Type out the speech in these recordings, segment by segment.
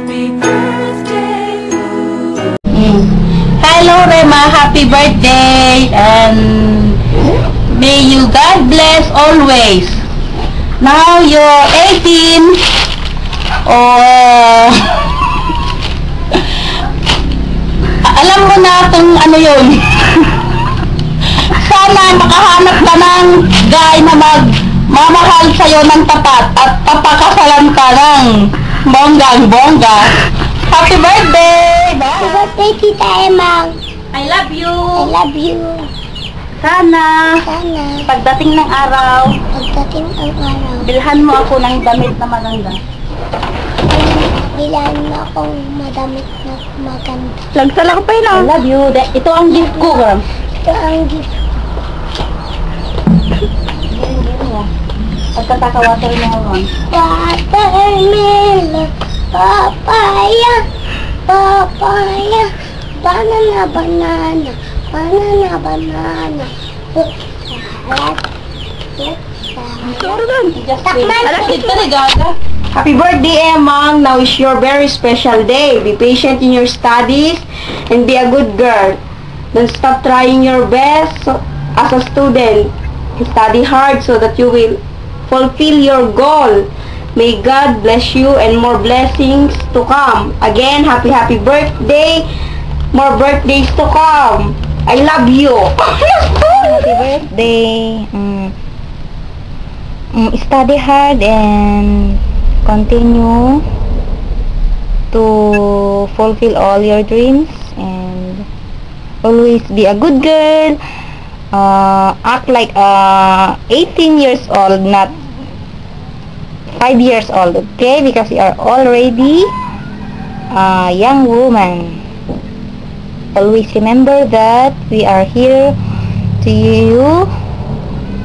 Happy birthday. Hello Rema, happy birthday and may you God bless always. Now you're 18 or alam mo na kung ano yun. Sana makahanap ka ng guy na magmamahal sa'yo ng tapat at papakasalan ka ng bonggang-bongga. Happy birthday! Bye! Happy birthday, Tita Emang. I love you! I love you. Sana, Sana, pagdating ng araw, pagdating ang araw, bilhan mo ako ng damit na maganda. bilan mo akong madamit na maganda. Lagsala ko pa yun, I love you. Ito ang gift ko, girl. Ito ang gift. Pagkataka-watermelon. Watermelon, papaya, papaya, banana, banana, banana, banana. Happy birthday, Emang. Now is your very special day. Be patient in your studies and be a good girl. Don't stop trying your best as a student. Study hard so that you will fulfill your goal. May God bless you and more blessings to come. Again, happy birthday. More birthdays to come. I love you. Happy birthday. Study hard and continue to fulfill all your dreams and always be a good girl. Act like 18 years old, not 5 years old, okay? Because you are already a young woman. Always remember that we are here to you.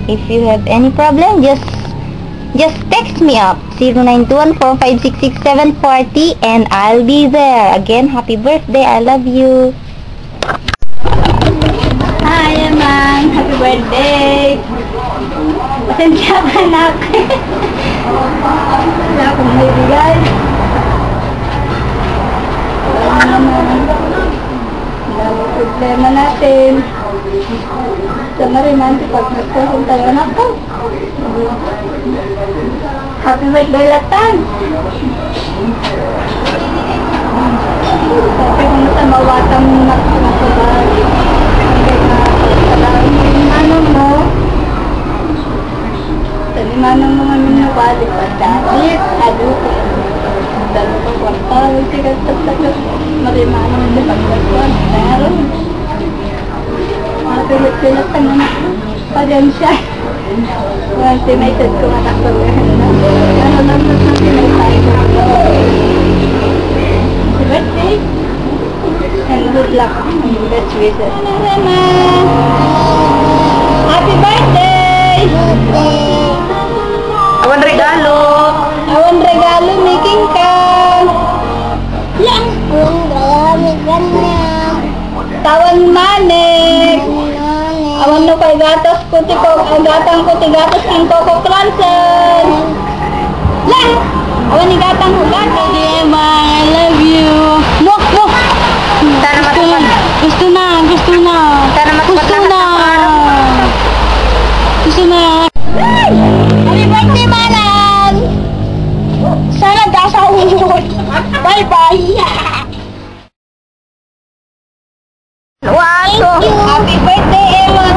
If you have any problem, just text me up 0921456670 and I'll be there. Again, happy birthday. I love you. Hi, Emang. Happy birthday. Pasensya ka, anak. Wala akong bibigay. Wala problema natin. Sana rin natin pag nagkasong tayo na po. Happy birthday, Latan. Sabi ko na sa mawatang nakasabay. Manong mo. Tadi manong mo kami na balik pa dahil. Aduh. Dalo ko kwartal. Tigas-tagas. Marimanong na pagkasuan. Meron. Mga pilit-pilatan na padensya. Mga estimated ko anak ko. Ano lang na pinagtay ko. Happy birthday. And good luck. And best wishes. Happy birthday! Awan regalo. Awan regalo making ka. Yan. Ang ganda. Tawan manik. Awan no kay gatas kuti ko, ang gatang kuti gatas king Coco Crunchan. Lang. Awan ni gatang gatas. Emang, I love you. Look. Gusto na. Gusto na. Happy birthday, Malang! Sana dasawin. Bye-bye! Happy birthday, Ewan!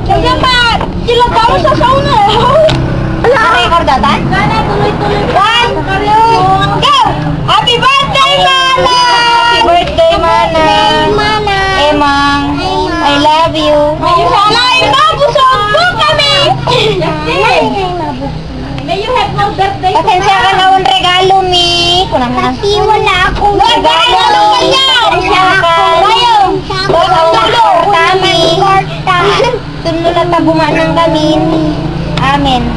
Dapat! Sila tayo sa sauna! Wala ka rekordatan? Sana, tuloy-tuloy. One, go! Happy birthday, Malang! Happy birthday, Malang! Emang, I love you. Sana ibabusog po kami! May you have no birthday. Pasensya ka na ang regalo, Mi. Kasi wala akong regalo. Pasensya ka. Tunod na tabuman ng gamin. Amen.